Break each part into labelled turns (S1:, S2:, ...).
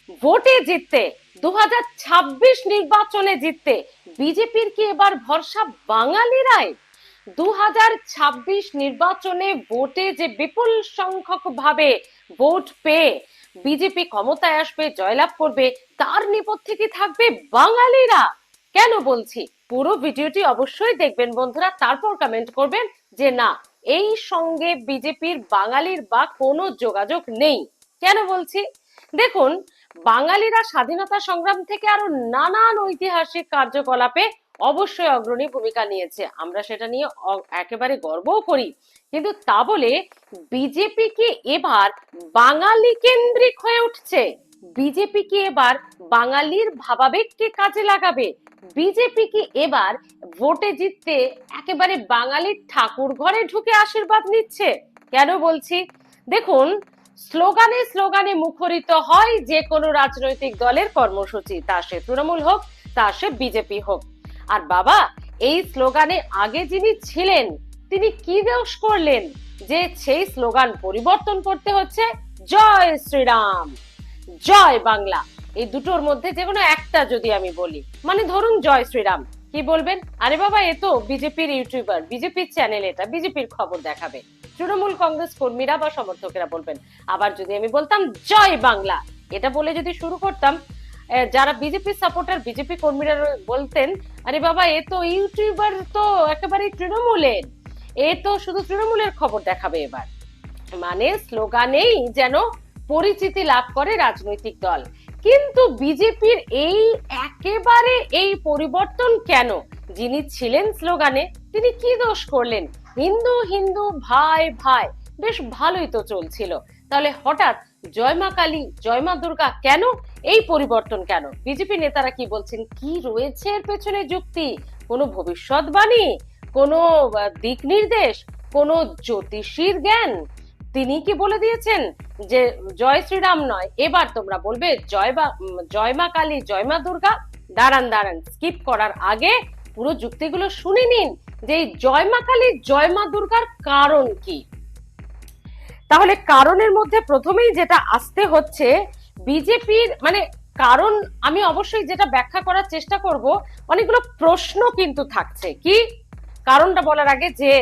S1: ভোটে জিততে 2026 নির্বাচনে জিততে বিজেপির কি এবার ভরসা বাঙালিরাই? 2026 নির্বাচনে ভোটে যে বিপুল সংখ্যক ভাবে ভোট পেয়ে বিজেপি ক্ষমতায় আসবে, জয়লাভ করবে, তার নেপথ্যে কি থাকবে বাঙালিরা? কেন বলছি, পুরো ভিডিওটি অবশ্যই দেখবেন বন্ধুরা, তারপর কমেন্ট করবেন যে না, এই সঙ্গে বিজেপির বাঙালির বা কোনো যোগাযোগ নেই। কেন বলছি দেখুন, বাঙালিরা স্বাধীনতা সংগ্রাম থেকে আরো নানান ঐতিহাসিক কার্যকলাপে অবশ্যই অগ্রণী ভূমিকা নিয়েছে, আমরা সেটা নিয়ে একেবারে গর্বও করি। কিন্তু তা বলে বিজেপি কি এবার বাঙালি কেন্দ্রিক হয়ে উঠছে? বিজেপি কি এবার বাঙালির ভাবাবেগকে কাজে লাগাবে? বিজেপি কি এবার ভোটে জিততে একেবারে বাঙালির ঠাকুর ঘরে ঢুকে আশীর্বাদ নিচ্ছে? কেন বলছি দেখুন, স্লোগানে স্লোগানে মুখরিত হয় যে কোনো রাজনৈতিক দলের কর্মসূচি, তা সে তৃণমূল হোক, তা সে বিজেপি হোক। আর বাবা, এই স্লোগানে আগে যিনি ছিলেন তিনি কি দোষ করলেন যে সেই স্লোগান পরিবর্তন করতে হচ্ছে? জয় শ্রীরাম, জয় বাংলা, এই দুটোর মধ্যে যে কোনো একটা যদি আমি বলি, মানে ধরুন জয় শ্রীরাম, কি বলবেন? আরে বাবা, এ তো বিজেপির ইউটিউবার, বিজেপির চ্যানেল, এটা বিজেপির খবর দেখাবে। তৃণমূল কংগ্রেস কর্মীরা বা সমর্থকেরা বলবেন। আবার যদি আমি বলতাম জয় বাংলা, এটা বলে যদি শুরু করতাম, যারা বিজেপি সাপোর্টার বিজেপি কর্মীরা বলতেন আরে বাবা, এ তো ইউটিউবার, তো একেবারে তৃণমূলের, এ তো শুধু তৃণমূলের খবর দেখাবে এবার। মানে স্লোগানেই যেন পরিচিতি লাভ করে রাজনৈতিক দল। কিন্তু বিজেপির এই একেবারে এই পরিবর্তন কেন? যিনি ছিলেন স্লোগানে তিনি কি দোষ করলেন? হিন্দু হিন্দু ভাই ভাই, বেশ ভালোই তো চলছিল, তাহলে হঠাৎ জয় মা কালী, জয় মা দুর্গা কেন? এই পরিবর্তন কেন? বিজেপি নেতারা কি বলছেন, কি রয়েছে এর পেছনে যুক্তি? কোনো ভবিষ্যৎবাণী, কোনো দিক নির্দেশ, কোনো জ্যোতিষীর জ্ঞান? তিনি কি বলে দিয়েছেন যে জয় শ্রীরাম নয়, এবার তোমরা বলবে জয় মা কালী, জয় মা দুর্গা? দাঁড়ান দাঁড়ান, স্কিপ করার আগে পুরো যুক্তিগুলো শুনে নিন যে এই জয় মা কালী, জয় মা দুর্গার কারণ কি। তাহলে কারণের মধ্যে প্রথমেই যেটা আসতে হচ্ছে বিজেপির, মানে কারণ আমি অবশ্যই যেটা ব্যাখ্যা করার চেষ্টা করব, অনেকগুলো প্রশ্ন কিন্তু থাকছে। কি কারণটা বলার আগে, যে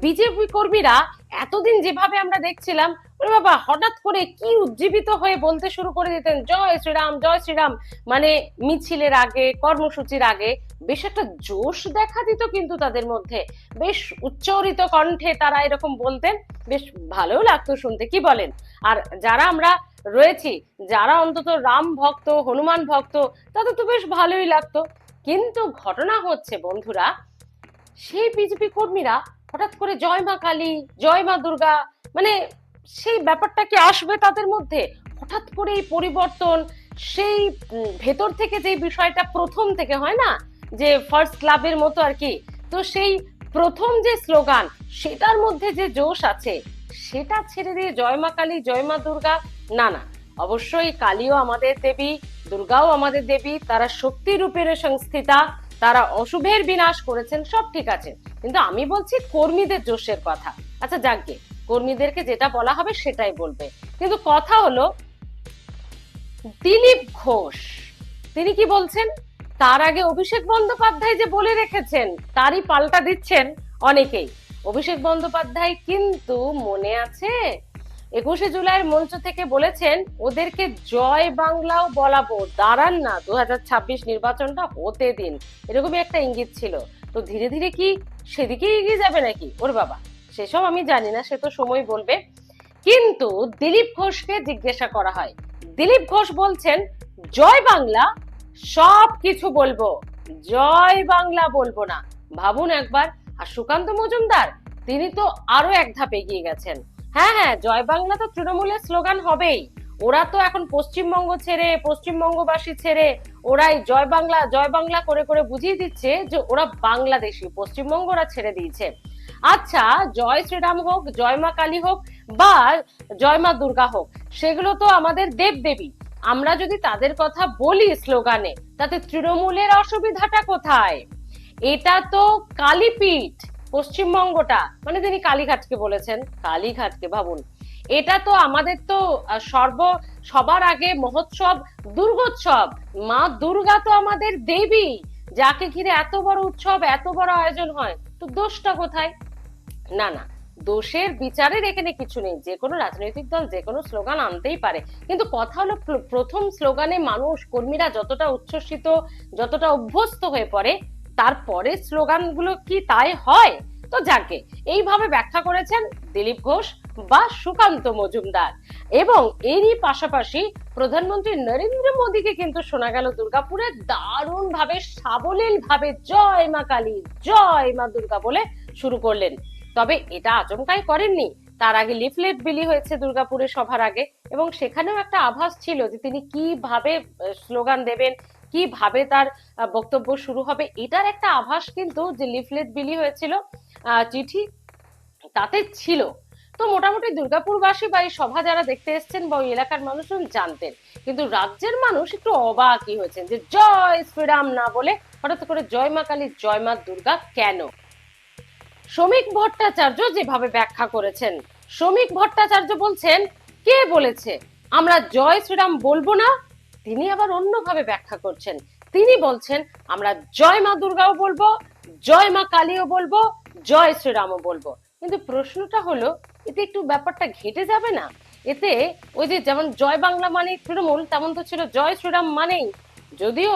S1: বিজেপি কর্মীরা এতদিন যেভাবে আমরা দেখছিলাম, ওরে বাবা, হঠাৎ করে কি উজ্জীবিত হয়ে বলতে শুরু করে দিতেন জয় শ্রীরাম, জয় শ্রীরাম, মানে মিছিলের আগে, কর্মসূচির আগে বেশ একটা জোশ দেখা দিত কিন্তু তাদের মধ্যে, বেশ উচ্চারিত কণ্ঠে তারা এরকম বলতেন, বেশ ভালো লাগতো শুনতে, কি বলেন? আর যারা আমরা রয়েছি, যারা অন্তত রাম ভক্ত, হনুমান ভক্ত, তাদের তো বেশ ভালোই লাগতো। কিন্তু ঘটনা হচ্ছে বন্ধুরা, সেই বিজেপি কর্মীরা হঠাৎ করে জয় মা কালী, জয় মা দুর্গা, মানে সেই ব্যাপারটা কি আসবে তাদের মধ্যে? হঠাৎ করে এই পরিবর্তন, সেই ভেতর থেকে যে বিষয়টা প্রথম থেকে হয় না, যে ফার্স্ট ক্লাবের মতো আর কি, তো সেই প্রথম যে স্লোগান, সেটার মধ্যে যে জোশ আছে, সেটা ছেড়ে দিয়ে জয় মা কালী, জয় মা দুর্গা? না না, অবশ্যই কালীও আমাদের দেবী, দুর্গাও আমাদের দেবী, তারা শক্তি রূপের সংস্থিতা, তারা অশুভের বিনাশ করেছেন, সব ঠিক আছে, কিন্তু আমি বলছি কর্মীদের জোশের কথা। আচ্ছা যাকগে, কর্মীদেরকে যেটা বলা হবে সেটাই বলবে। কিন্তু কথা হলো দিলীপ ঘোষ, তিনি কি বলছেন? তার আগে অভিষেক বন্দ্যোপাধ্যায় যে বলে রেখেছেন, তারই পাল্টা দিচ্ছেন অনেকেই। অভিষেক বন্দ্যোপাধ্যায় কিন্তু মনে আছে 21শে জুলাইয়ের মঞ্চ থেকে বলেছেন ওদেরকে জয় বাংলাও বলাবো, দাঁড়ান না 2026 নির্বাচনটা হতে দিন, এরকমই একটা ইঙ্গিত ছিল। তো ধীরে ধীরে কি সেদিকে এগিয়ে যাবে নাকি? ওর বাবা, সেসব আমি জানি না, সে তো সময় বলবে। কিন্তু দিলীপ ঘোষকে জিজ্ঞাসা করা হয়, দিলীপ ঘোষ বলছেন জয় বাংলা, সব কিছু বলবো, জয় বাংলা বলবো না। ভাবুন একবার। আর সুকান্ত মজুমদার, তিনি তো আরো এক ধাপ এগিয়ে গেছেন। হ্যাঁ হ্যাঁ, জয় বাংলা তো তৃণমূলের স্লোগান হবেই, ওরা তো এখন পশ্চিমবঙ্গ ছেড়ে, পশ্চিমবঙ্গবাসী ছেড়ে, ওরাই জয় বাংলা করে করে বুঝিয়ে দিচ্ছে যে ওরা বাংলাদেশি, পশ্চিমবঙ্গ ওরা ছেড়ে দিয়েছে। আচ্ছা, জয় শ্রীরাম হোক, জয় মা কালী হোক, বা জয় মা দুর্গা হোক, সেগুলো তো আমাদের দেব দেবী, আমরা যদি তাদের কথা বলি স্লোগানে, তাতে তৃণমূলের অসুবিধাটা কোথায়? এটা তো কালীপীঠ, পশ্চিমবঙ্গটা, মানে তিনি কালীঘাটকে বলেছেন, কালীঘাটকে ভাবুন, এটা তো আমাদের তো সবার আগে মহোৎসব দুর্গোৎসব। মা দুর্গা তো আমাদের দেবী, যাকে ঘিরে এত বড় উৎসব, এত বড় আয়োজন হয়, তো দোষটা কোথায়? না না, দোষের বিচারের এখানে কিছু নেই। যে কোনো রাজনৈতিক দল যে কোনো স্লোগান আনতেই পারে, কিন্তু কথা হলো প্রথম স্লোগানে মানুষ কর্মীরা যতটা উচ্ছ্বসিত, যতটা অভ্যস্ত হয়ে পড়ে, তারপরে স্লোগানগুলো কি তাই হয়? তো যাকে এইভাবে ব্যাখ্যা করেছেন দিলীপ ঘোষ বা সুকান্ত মজুমদার। এবং এরই পাশাপাশি প্রধানমন্ত্রী নরেন্দ্র মোদীকে কিন্তু শোনা গেল দুর্গাপুরে দারুণ ভাবে সাবলীল ভাবে জয় মা কালী, জয় মা দুর্গা বলে শুরু করলেন। তবে এটা আচমকাই করেননি, তার আগে লিফলেট বিলি হয়েছে দুর্গাপুরে সভার আগে, এবং সেখানেও একটা আভাস ছিল যে তিনি কিভাবে স্লোগান দেবেন, কিভাবে তার বক্তব্য শুরু হবে, এটার একটা আভাস কিন্তু যে লিফলেট বিলি হয়েছিল, চিঠি, তাতে ছিল। তো মোটামুটি দুর্গাপুরবাসী বা এই সভা যারা দেখতে এসছেন বা ওই এলাকার মানুষজন জানতেন, কিন্তু রাজ্যের মানুষ একটু অবাকই হয়েছেন যে জয় শ্রীরাম না বলে হঠাৎ করে জয় মা কালী, জয় মা দুর্গা কেন? শ্রমিক ভট্টাচার্য যেভাবে ব্যাখ্যা করেছেন, শ্রমিক ভট্টাচার্য বলছেন কে বলেছে আমরা জয় শ্রীরাম বলবো না? তিনি আবার অন্যভাবে ব্যাখ্যা করছেন, তিনি বলছেন আমরা জয় মা দুর্গাও বলবো, জয় মা কালীও বলবো, জয় শ্রীরামও বলবো। কিন্তু প্রশ্নটা হলো, এতে একটু ব্যাপারটা ঘেটে যাবে না? এতে ওই যে যেমন জয় বাংলা মানে তৃণমূল, তেমন তো ছিল জয় শ্রীরাম মানেই, যদিও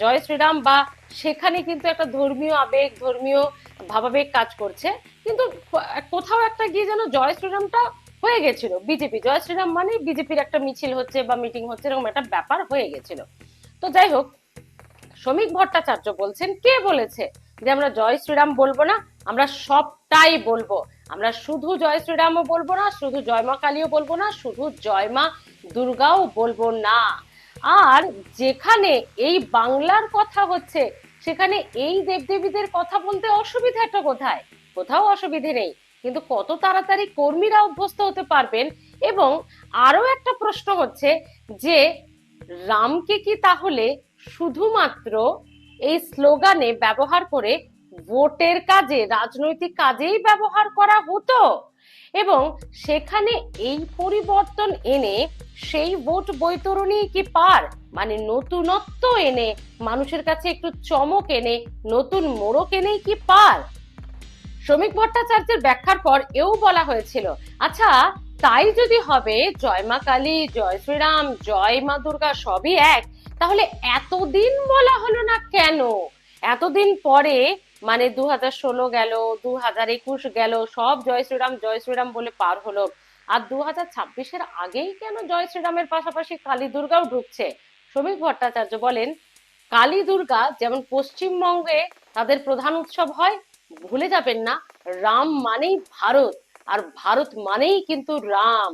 S1: জয় শ্রীরাম বা সেখানে কিন্তু একটা ধর্মীয় আবেগ, ধর্মীয় ভাবাবেগ কাজ করছে, কিন্তু কোথাও একটা গিয়ে যেন জয় শ্রীরামটা হয়ে গেছিল। বিজেপি জয় শ্রীরাম মানে বিজেপির একটা মিছিল হচ্ছে বা মিটিং হচ্ছে, এরকম একটা ব্যাপার হয়ে গেছিল। তো যাই হোক, শ্রমিক ভট্টাচার্য বলছেন কে বলেছে যে আমরা জয় শ্রীরাম বলবো না? আমরা সবটাই বলবো, আমরা শুধু জয় শ্রীরামও বলবো না, শুধু জয় মা কালীও বলবো না, শুধু জয় মা দুর্গাও বলবো না। আর যেখানে এই বাংলার কথা হচ্ছে, সেখানে এই দেবদেবীদের কথা বলতে অসুবিধাটা কোথায়? কোথাও অসুবিধে নেই, কিন্তু কত তাড়াতাড়ি কর্মীরা অভ্যস্ত হতে পারবেন? এবং আরো একটা প্রশ্ন হচ্ছে যে রামকে কি তাহলে শুধুমাত্র এই স্লোগানে ব্যবহার করে ভোটের কাজে, রাজনৈতিক কাজেই ব্যবহার করা হতো, এবং সেখানে এই পরিবর্তন এনে সেই ভোট বৈতরণী কি পার, মানে নতুনত্ব এনে মানুষের কাছে একটু চমক এনে নতুন মোড়ক এনেই কি পার? শ্রমিক ভট্টাচার্যের ব্যাখ্যার পর এও বলা হয়েছিল, আচ্ছা তাই যদি হবে, জয় মা কালী, জয় শ্রীরাম, জয় মা দুর্গা সবই এক, তাহলে এতদিন বলা হলো না কেন? এতদিন পরে, মানে 2016 গেল, 2021 গেল, সব জয় শ্রীরাম বলে পার হলো, আর 2026-এর আগেই কেন জয় শ্রীরামের পাশাপাশি কালী দুর্গাও ঢুকছে? শ্রমিক ভট্টাচার্য বলেন, কালী দুর্গা যেমন পশ্চিমবঙ্গে তাদের প্রধান উৎসব হয়, ভুলে যাবেন না রাম মানেই ভারত, আর ভারত মানেই কিন্তু রাম।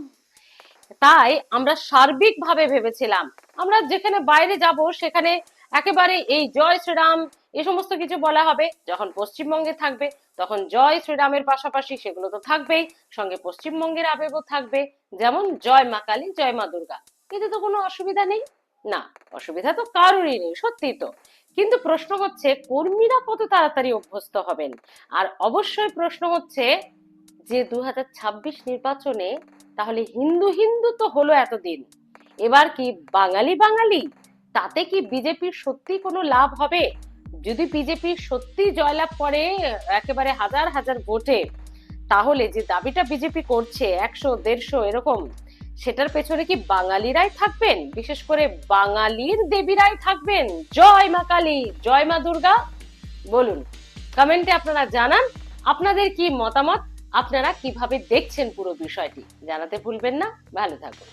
S1: তাই আমরা সার্বিকভাবে ভেবেছিলাম আমরা যেখানে বাইরে যাব সেখানে একেবারে এই জয় শ্রীরাম এ সমস্ত কিছু বলা হবে, যখন পশ্চিমবঙ্গে থাকবে তখন জয় শ্রীরামের পাশাপাশি সেগুলো তো থাকবেই, সঙ্গে পশ্চিমবঙ্গের আবেগও থাকবে, যেমন জয় মা কালী, জয় মা দুর্গা। এতে তো কোনো অসুবিধা নেই, না অসুবিধা তো কারোরই নেই, সত্যি তো। কিন্তু প্রশ্ন হচ্ছে কর্মীরা কত তাড়াতাড়ি অভ্যস্ত হবেন? আর অবশ্যই প্রশ্ন হচ্ছে যে 2026 নির্বাচনে তাহলে হিন্দু হিন্দু তো হলো এতদিন, এবার কি বাঙালি বাঙালি? তাতে কি বিজেপির সত্যি কোনো লাভ হবে? যদি বিজেপি সত্যি জয়লাভ করে একেবারে হাজার হাজার ভোটে, তাহলে যে দাবিটা বিজেপি করছে 100-150 এরকম, সেটার পেছনে কি বাঙালিরাই থাকবেন? বিশেষ করে বাঙালির দেবীরাই থাকবেন? জয় মা কালী, জয় মা দুর্গা? বলুন, কমেন্টে আপনারা জানান আপনাদের কি মতামত, আপনারা কিভাবে দেখছেন পুরো বিষয়টি, জানাতে ভুলবেন না। ভালো থাকুন।